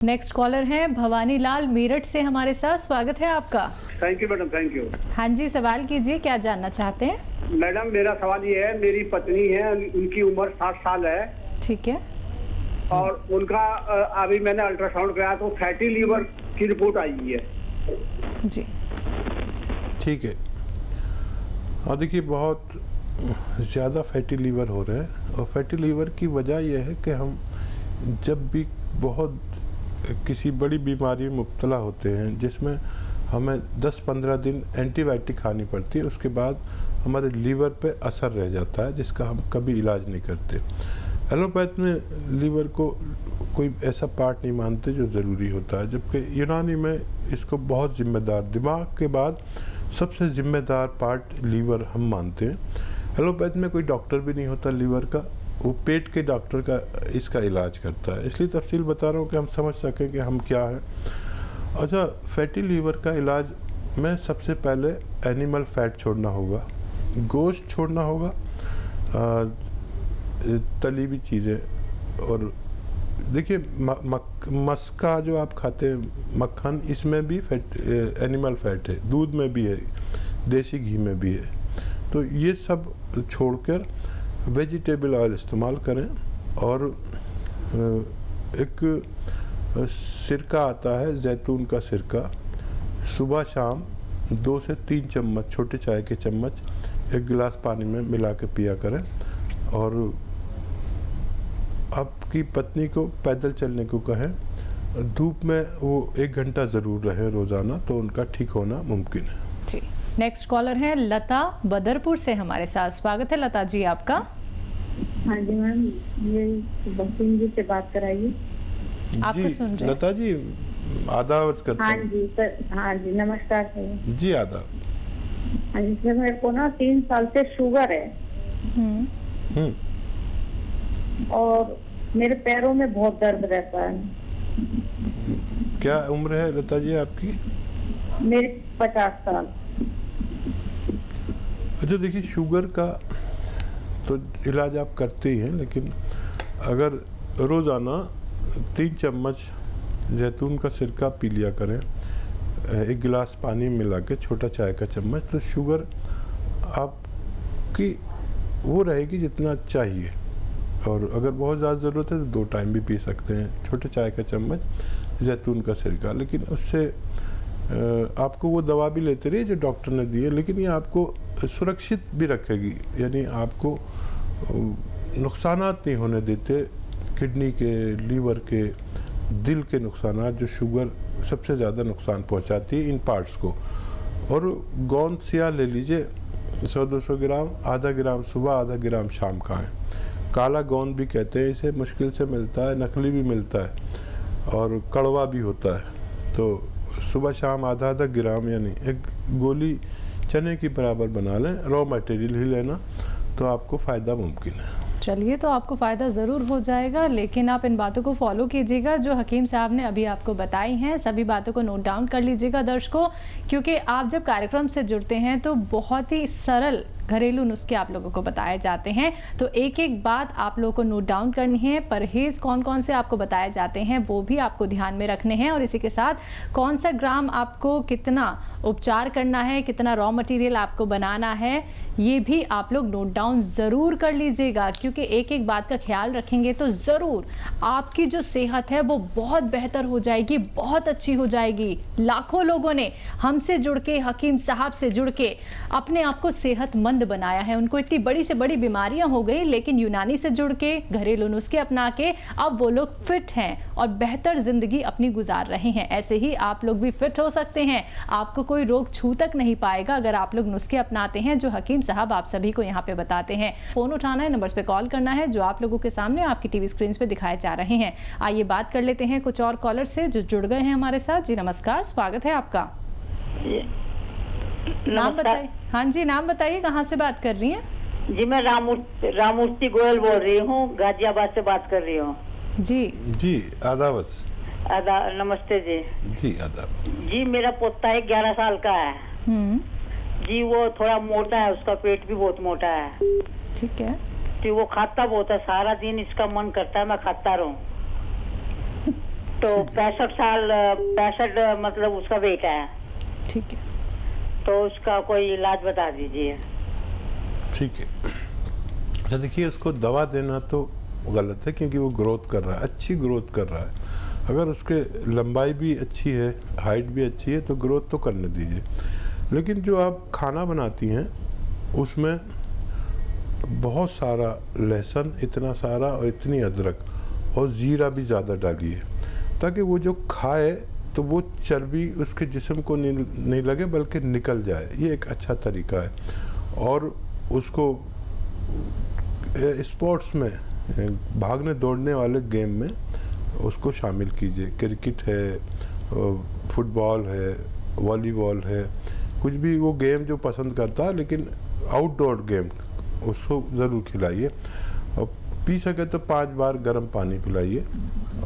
Next collar हैं भवानी लाल मेरठ से हमारे साथ। स्वागत है आपका। Thank you madam, thank you. हाँ जी, सवाल कीजिए, क्या जानना चाहते हैं? मैडम मेरा सवाल ये है, मेरी पत्नी है, उनकी उम्र 60 साल है। ठीक है। और उनका अभी मैंने अल्ट्रासाउंड कराया तो फैटी लीवर की रिपोर्ट आई है जी। ठीक है। और देखिए बहुत ज़्यादा फैटी लीवर हो रहे हैं, और फैटी लीवर की वजह यह है कि हम जब भी बहुत किसी बड़ी बीमारी में मुब्तला होते हैं जिसमें हमें 10-15 दिन एंटीबायोटिक खानी पड़ती है, उसके बाद हमारे लीवर पे असर रह जाता है जिसका हम कभी इलाज नहीं करते। एलोपैथ में लीवर को कोई ऐसा पार्ट नहीं मानते जो ज़रूरी होता है, जबकि यूनानी में इसको बहुत जिम्मेदार, दिमाग के बाद सबसे ज़िम्मेदार पार्ट लीवर हम मानते हैं। एलोपैथ में कोई डॉक्टर भी नहीं होता लीवर का, वो पेट के डॉक्टर का इसका इलाज करता है। इसलिए तफसील बता रहा हूँ कि हम समझ सकें कि हम क्या हैं। अच्छा, फैटी लीवर का इलाज में सबसे पहले एनिमल फैट छोड़ना होगा, गोश्त छोड़ना होगा, तली हुई चीज़ें। और देखिए मस्का जो आप खाते हैं मक्खन, इसमें भी फैट, एनिमल फैट है, दूध में भी है, देसी घी में भी है। तो ये सब छोड़कर वेजिटेबल ऑयल इस्तेमाल करें। और एक सिरका आता है, जैतून का सिरका, सुबह शाम 2 से 3 चम्मच, छोटे चाय के चम्मच, 1 गिलास पानी में मिला के पिया करें। और आपकी पत्नी को पैदल चलने को कहें, धूप में वो 1 घंटा ज़रूर रहें रोज़ाना, तो उनका ठीक होना मुमकिन है जी। नेक्स्ट कॉलर है लता बदरपुर से हमारे साथ। स्वागत है लता जी आपका। हाँ जी मैम, ये बसिंग जी से बात कराइए। आपको सुन रहे लता जी, आदाब करते हैं। हाँ जी सर, हाँ जी नमस्कार सर। जी आदाब। हाँ जी सर, मेरे को ना 3 साल से शुगर है और मेरे पैरों में बहुत दर्द रहता है। क्या उम्र है लता जी आपकी? मेरी 50 साल। अच्छा देखिए, शुगर का तो इलाज आप करते ही हैं, लेकिन अगर रोज़ाना 3 चम्मच जैतून का सिरका पी लिया करें 1 गिलास पानी मिला के, छोटा चाय का चम्मच, तो शुगर आपकी वो रहेगी जितना चाहिए। और अगर बहुत ज़्यादा ज़रूरत है तो 2 टाइम भी पी सकते हैं, छोटे चाय का चम्मच जैतून का सिरका। लेकिन उससे आपको वो दवा भी लेते रहिए जो डॉक्टर ने दी है, लेकिन ये आपको सुरक्षित भी रखेगी, यानी आपको नुकसानात नहीं होने देते, किडनी के, लीवर के, दिल के नुकसानात, जो शुगर सबसे ज़्यादा नुकसान पहुंचाती है इन पार्ट्स को। और गोंद सिया ले लीजिए 100-200 ग्राम, आधा ग्राम सुबह, आधा ग्राम शाम खाएं। काला गोंद भी कहते हैं इसे, मुश्किल से मिलता है, नकली भी मिलता है और कड़वा भी होता है। तो सुबह शाम आधा ग्राम, यानी 1 गोली चने की बराबर बना लें, रॉ मटेरियल ही लेना, तो आपको फ़ायदा मुमकिन है। चलिए, तो आपको फ़ायदा ज़रूर हो जाएगा, लेकिन आप इन बातों को फॉलो कीजिएगा जो हकीम साहब ने अभी आपको बताई हैं। सभी बातों को नोट डाउन कर लीजिएगा दर्शकों, क्योंकि आप जब कार्यक्रम से जुड़ते हैं तो बहुत ही सरल घरेलू नुस्खे आप लोगों को बताए जाते हैं। तो एक एक बात आप लोगों को नोट डाउन करनी है। परहेज कौन कौन से आपको बताए जाते हैं वो भी आपको ध्यान में रखने हैं, और इसी के साथ कौन सा ग्राम आपको कितना उपचार करना है, कितना रॉ मटेरियल आपको बनाना है, ये भी आप लोग नोट डाउन ज़रूर कर लीजिएगा। क्योंकि एक एक बात का ख्याल रखेंगे तो ज़रूर आपकी जो सेहत है वो बहुत बेहतर हो जाएगी, बहुत अच्छी हो जाएगी। लाखों लोगों ने हमसे जुड़ के, हकीम साहब से जुड़ के अपने आप को सेहतमंद बनाया है। उनको इतनी बड़ी से बड़ी बीमारियां हो गई, लेकिन यूनानी से जुड़ के, घरेलू नुस्खे अपना के अब वो लोग फिट हैं और बेहतर जिंदगी अपनी गुजार रहे हैं। ऐसे ही आप लोग भी फिट हो सकते हैं। आपको कोई रोग छू तक नहीं पाएगा अगर आप लोग नुस्खे अपनाते हैं जो हकीम साहब आप सभी को यहाँ पे बताते हैं। फोन उठाना है, नंबर्स पे कॉल करना है जो आप लोगों के सामने आपकी टीवी स्क्रीन पे दिखाए जा रहे हैं। आइए बात कर लेते हैं कुछ और कॉलर से जो जुड़ गए हैं हमारे साथ। जी नमस्कार, स्वागत है आपका। नाम बताइए। हाँ जी, नाम बताइए, कहाँ से बात कर रही हैं? जी मैं रामूर्ति गोयल बोल रही हूँ, गाजियाबाद से बात कर रही हूँ। जी आदाब। नमस्ते जी। जी आदाब। जी मेरा पोता है, 11 साल का है जी। वो थोड़ा मोटा है, उसका पेट भी बहुत मोटा है। ठीक है। तो वो खाता बहुत है, सारा दिन इसका मन करता है मैं खाता रहूं। तो 65 मतलब उसका वेट है। ठीक है, तो उसका कोई इलाज बता दीजिए। ठीक है। अच्छा देखिए, उसको दवा देना तो गलत है क्योंकि वो ग्रोथ कर रहा है, अच्छी ग्रोथ कर रहा है। अगर उसके लंबाई भी अच्छी है, हाइट भी अच्छी है, तो ग्रोथ तो करने दीजिए। लेकिन जो आप खाना बनाती हैं उसमें बहुत सारा लहसुन, इतना सारा और इतनी अदरक और ज़ीरा भी ज़्यादा डालिए, ताकि वो जो खाए तो वो चर्बी उसके जिस्म को नहीं लगे बल्कि निकल जाए। ये एक अच्छा तरीका है। और उसको स्पोर्ट्स में, भागने दौड़ने वाले गेम में उसको शामिल कीजिए। क्रिकेट है, फुटबॉल है, वॉलीबॉल है, कुछ भी वो गेम जो पसंद करता है, लेकिन आउटडोर गेम उसको ज़रूर खिलाइए। और पी सके तो 5 बार गर्म पानी पिलाइए।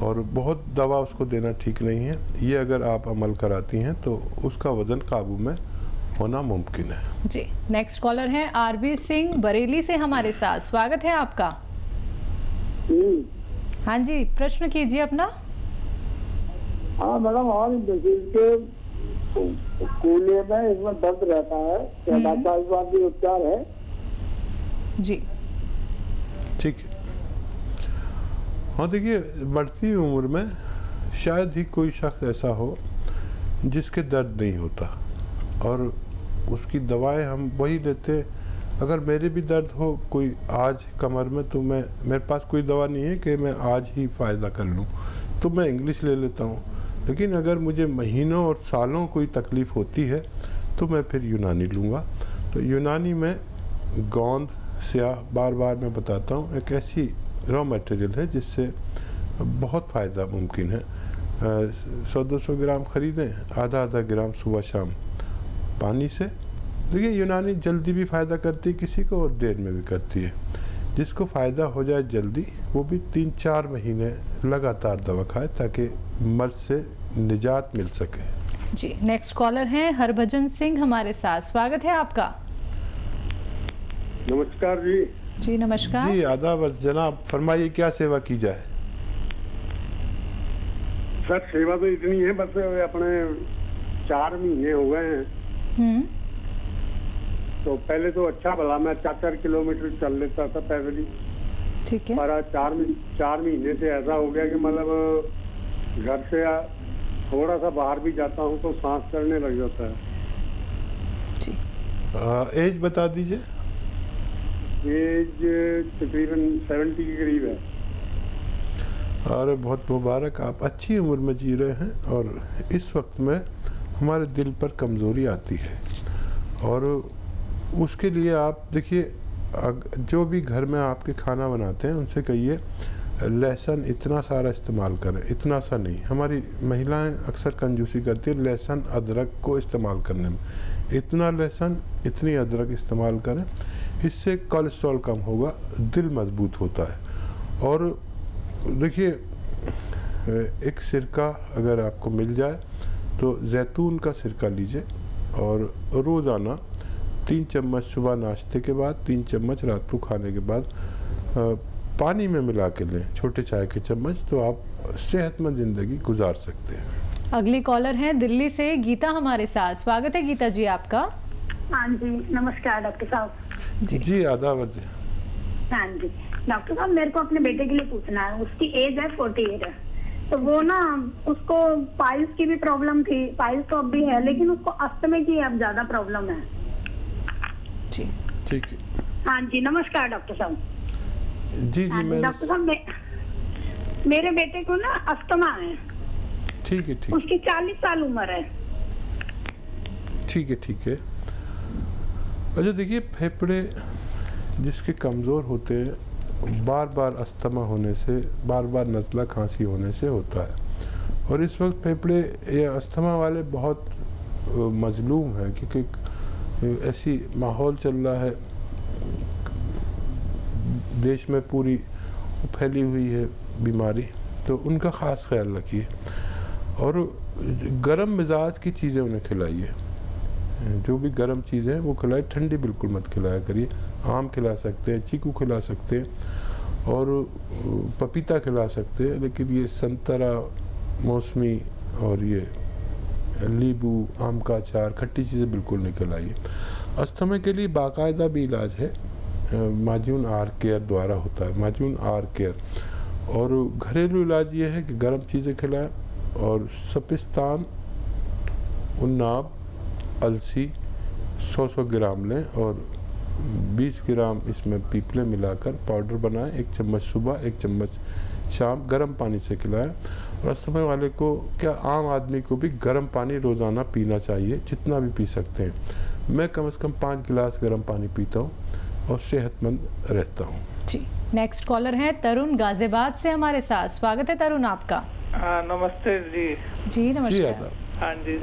और बहुत दवा उसको देना ठीक नहीं है। ये अगर आप अमल कराती हैं तो उसका वज़न काबू में होना मुमकिन है। जी। नेक्स्ट कॉलर हैं आरबी सिंह बरेली से हमारे साथ। स्वागत है आपका। हाँ जी, प्रश्न कीजिए अपना। हाँ मैडम, हमारी ब्रेजिल के कूल्हे में इसमें दर्द रहता है, क्या डॉक्टर उपचार है? जी ठीक है। हाँ देखिए, बढ़ती उम्र में शायद ही कोई शख्स ऐसा हो जिसके दर्द नहीं होता, और उसकी दवाएं हम वही लेते। अगर मेरे भी दर्द हो कोई आज कमर में, तो मेरे पास कोई दवा नहीं है कि मैं आज ही फ़ायदा कर लूँ, तो मैं इंग्लिश ले लेता हूँ। लेकिन अगर मुझे महीनों और सालों कोई तकलीफ़ होती है तो मैं फिर यूनानी लूँगा। तो यूनानी में गोंद, स्याह, बार बार मैं बताता हूँ, एक ऐसी रॉ मटेरियल है जिससे बहुत फ़ायदा मुमकिन है। 100-200 ग्राम ख़रीदें, आधा ग्राम सुबह शाम पानी से। देखिए, यूनानी जल्दी भी फ़ायदा करती है किसी को और देर में भी करती है। जिसको फ़ायदा हो जाए जल्दी, वो भी 3-4 महीने लगातार दवा खाए ताकि मर्ज से निजात मिल सके। जी। नेक्स्ट कॉलर हैं हरभजन सिंह हमारे साथ। स्वागत है आपका। नमस्कार जी। जी नमस्कार। जी आदाब जनाब, फरमाइए क्या सेवा की जाए। सर सेवा तो इतनी है, बस अपने 4 महीने हो गए हैं। तो पहले तो अच्छा भला मैं 4-4 किलोमीटर चल लेता था पैदल ही। ठीक है। पर आज 4 महीने से ऐसा हो गया कि मतलब घर से थोड़ा सा बाहर भी जाता हूँ तो सांस चढ़ने लग जाता है। जी। एज बता दीजिए। एज तकरीबन 70 के करीब है। और बहुत मुबारक, आप अच्छी उम्र में जी रहे हैं। और इस वक्त में हमारे दिल पर कमज़ोरी आती है, और उसके लिए आप देखिए, जो भी घर में आपके खाना बनाते हैं उनसे कहिए लहसुन इतना सारा इस्तेमाल करें। इतना सा नहीं, हमारी महिलाएं अक्सर कंजूसी करती हैं लहसुन अदरक को इस्तेमाल करने में। इतना लहसुन, इतनी अदरक इस्तेमाल करें, इससे कोलेस्ट्रॉल कम होगा, दिल मजबूत होता है। और देखिए, एक सिरका अगर आपको मिल जाए तो जैतून का सिरका लीजिए, और रोज़ाना 3 चम्मच सुबह नाश्ते के बाद, 3 चम्मच रात को खाने के बाद पानी में मिला के लें, छोटे चाय के चम्मच, तो आप सेहतमंद ज़िंदगी गुजार सकते हैं। अगली कॉलर हैं दिल्ली से गीता हमारे साथ। स्वागत है गीता जी आपका। हाँ जी, नमस्कार डॉक्टर साहब। जी आदाब। हाँ जी डॉक्टर साहब, मेरे को अपने बेटे के लिए पूछना है। उसकी एज है 48 है, तो वो ना, उसको पाइल्स की भी प्रॉब्लम थी, पाइल्स तो अब भी है, लेकिन उसको अस्थमा की अब ज्यादा प्रॉब्लम है। जी ठीक है। हाँ जी, नमस्कार डॉक्टर साहब। जी मैं डॉक्टर साहब, मेरे बेटे को ना अस्थमा है। ठीक है। ठीक, उसकी 40 साल उम्र है। ठीक है। ठीक है। अच्छा देखिए, फेफड़े जिसके कमज़ोर होते हैं, बार बार अस्थमा होने से, बार बार नज़ला खांसी होने से होता है। और इस वक्त फेफड़े या अस्थमा वाले बहुत मजलूम हैं, क्योंकि ऐसी माहौल चल रहा है देश में, पूरी फैली हुई है बीमारी, तो उनका ख़ास ख्याल रखिए। और गर्म मिजाज की चीज़ें उन्हें खिलाइए, जो भी गर्म चीज़ें हैं वो खिलाए, ठंडी बिल्कुल मत खिलाया करिए। आम खिला सकते हैं, चीकू खिला सकते हैं, और पपीता खिला सकते हैं, लेकिन ये संतरा मौसमी और ये नींबू, आम का अचार, खट्टी चीज़ें बिल्कुल निकल आइए। अस्थमा के लिए बाकायदा भी इलाज है, माजून आर केयर द्वारा होता है, माजून आर केयर। और घरेलू इलाज ये है कि गर्म चीज़ें खिलाएं और सपिस्तान, उन्नाब, अलसी 100-100 ग्राम लें और 20 ग्राम इसमें पीपले मिलाकर पाउडर बनाएं। 1 चम्मच सुबह, 1 चम्मच शाम, गर्म पानी से खिलाएं। और अस्थमा वाले को, क्या आम आदमी को भी गर्म पानी रोज़ाना पीना चाहिए, जितना भी पी सकते हैं। मैं कम से कम 5 गिलास गर्म पानी पीता हूँ और सेहतमंद रहता हूँ। जी, नेक्स्ट कॉलर हैं तरुण गाजियाबाद से हमारे साथ। स्वागत है तरुण आपका। नमस्ते जी। जी नमस्कार। आदाब। हाँ जी,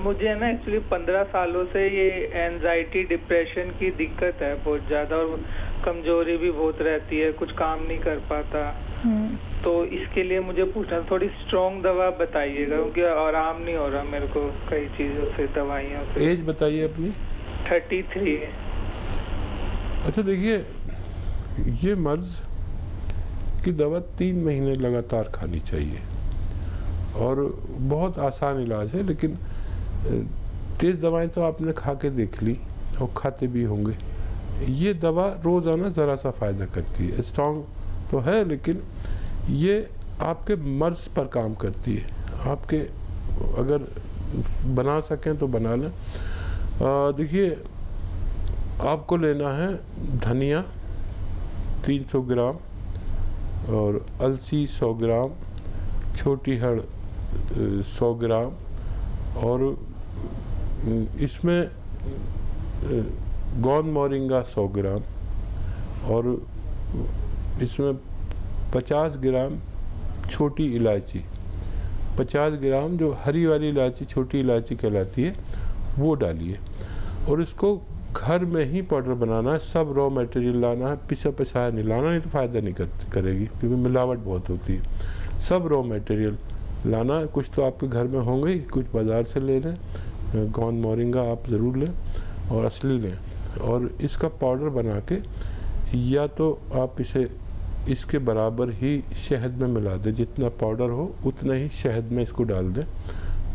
मुझे ना एक्चुअली 15 सालों से ये एंजाइटी डिप्रेशन की दिक्कत है बहुत ज़्यादा, और कमजोरी भी बहुत रहती है, कुछ काम नहीं कर पाता। तो इसके लिए मुझे पूछना, थोड़ी स्ट्रॉन्ग दवा बताइएगा, क्योंकि आराम नहीं हो रहा मेरे को कई चीज़ों से, दवाइयों से। एज बताइए अपनी। 33। अच्छा देखिए, ये मर्ज की दवा 3 महीने लगातार खानी चाहिए और बहुत आसान इलाज है। लेकिन तेज़ दवाएं तो आपने खा के देख ली और खाते भी होंगे। ये दवा रोज़ाना ज़रा सा फ़ायदा करती है, स्ट्रॉन्ग तो है लेकिन ये आपके मर्ज पर काम करती है। आपके अगर बना सकें तो बना लें। देखिए, आपको लेना है धनिया 300 ग्राम और अलसी 100 ग्राम, छोटी हड़ 100 ग्राम, और इसमें गोंद मोरिंगा 100 ग्राम, और इसमें 50 ग्राम छोटी इलायची, 50 ग्राम जो हरी वाली इलायची, छोटी इलायची कहलाती है, वो डालिए। और इसको घर में ही पाउडर बनाना है, सब रॉ मटेरियल लाना है, पिसा पिसाया नहीं लाना, नहीं तो फ़ायदा नहीं करेगी क्योंकि मिलावट बहुत होती है। सब रॉ मटेरियल लाना है, कुछ तो आपके घर में होंगे, कुछ बाज़ार से ले लें, गोंद मोरिंगा आप ज़रूर लें और असली लें, और इसका पाउडर बना के या तो आप इसे इसके बराबर ही शहद में मिला दें, जितना पाउडर हो उतना ही शहद में इसको डाल दें,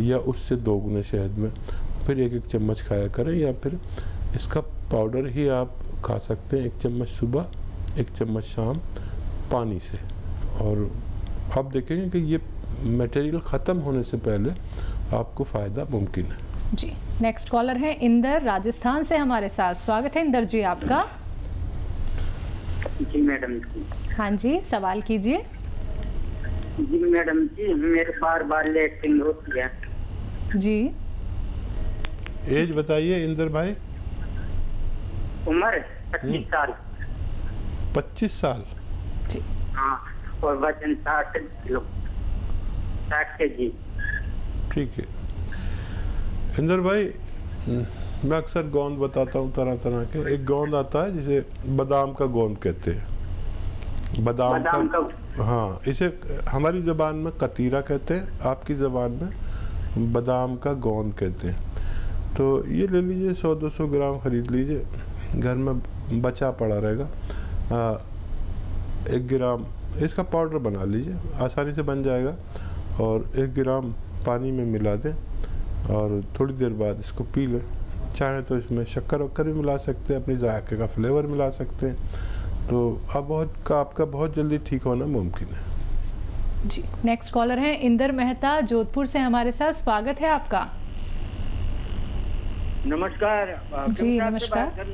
या उससे 2 गुने शहद में, फिर 1-1 चम्मच खाया करें, या फिर इसका पाउडर ही आप खा सकते हैं 1 चम्मच सुबह, 1 चम्मच शाम पानी से। और आप देखेंगे कि ये मटेरियल ख़त्म होने से पहले आपको फ़ायदा मुमकिन है। जी, नेक्स्ट कॉलर है इंदर राजस्थान से हमारे साथ। स्वागत है इंदर जी आपका। जी मैडम जी। हाँ जी, सवाल कीजिए। जी मैडम जी, मेरे बार बार लेटरिंग होती है। जी, एज बताइए इंदर भाई। उम्र 25 साल। 25 साल। जी, हाँ, और वजन 60 किलो, 60 केजी। ठीक है इंदर भाई, मैं अक्सर गोंद बताता हूँ तरह तरह के। एक गोंद आता है जिसे बादाम का गोंद कहते हैं, बादाम का। हाँ, इसे हमारी ज़बान में कतीरा कहते हैं, आपकी ज़बान में बादाम का गोंद कहते हैं। तो ये ले लीजिए, 100-200 ग्राम ख़रीद लीजिए, घर में बचा पड़ा रहेगा। 1 ग्राम इसका पाउडर बना लीजिए, आसानी से बन जाएगा, और 1 ग्राम पानी में मिला दें और थोड़ी देर बाद इसको पी लें। चाहें तो इसमें शक्कर वक्कर भी मिला सकते हैं, अपनी जायके का फ्लेवर मिला सकते हैं। तो आपका बहुत जल्दी ठीक होना मुमकिन है। जी, नेक्स्ट कॉलर हैं इंदर मेहता जोधपुर से हमारे साथ। स्वागत है आपका। नमस्कार जी नमस्कार।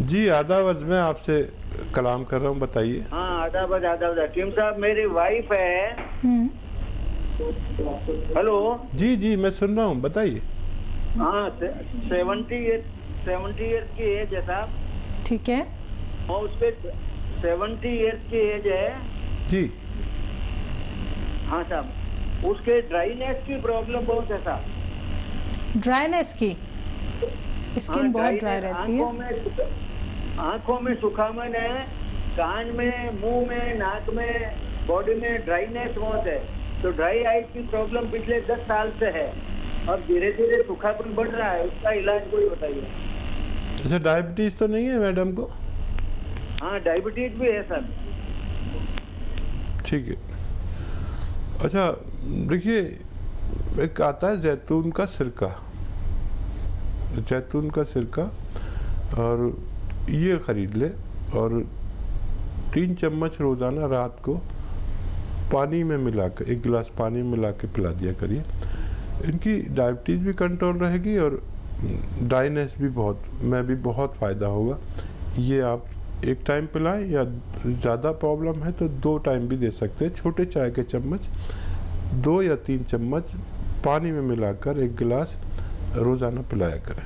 जी आदाब, मैं आपसे कलाम कर रहा हूँ, बताइए। हाँ आदाब आदाब। टीम साहब, मेरी वाइफ है। हेलो। जी जी, मैं सुन रहा हूँ, बताइए। हाँ, 70 ईयर्स की एज है साहब। ठीक है। और उसके 70 ईयर्स की एज है जी। हाँ साहब, उसके ड्राईनेस की प्रॉब्लम बहुत है साहब। ड्राईनेस की, स्किन बहुत ड्राई रहती है। आंखों में सुखापन है, कान में, मुंह में, नाक में, बॉडी में ड्राईनेस बहुत है। तो ड्राई आइज की प्रॉब्लम पिछले 10 साल से है। अब धीरे धीरे सूखापन बढ़ रहा है, उसका इलाज कोई बताइए। अच्छा, डायबिटीज तो नहीं है मैडम को? हाँ, डायबिटीज भी है सर। ठीक है। अच्छा देखिए, एक आता है जैतून का सिरका, जैतून का सिरका, और ये ख़रीद ले और 3 चम्मच रोज़ाना रात को पानी में मिलाकर, 1 गिलास पानी में मिला के पिला दिया करिए। इनकी डायबिटीज़ भी कंट्रोल रहेगी और ड्राइनेस भी बहुत फ़ायदा होगा। ये आप एक टाइम पिलाएं या ज़्यादा प्रॉब्लम है तो 2 टाइम भी दे सकते हैं। छोटे चाय के चम्मच 2 या 3 चम्मच पानी में मिलाकर 1 गिलास रोज़ाना पिलाया करें।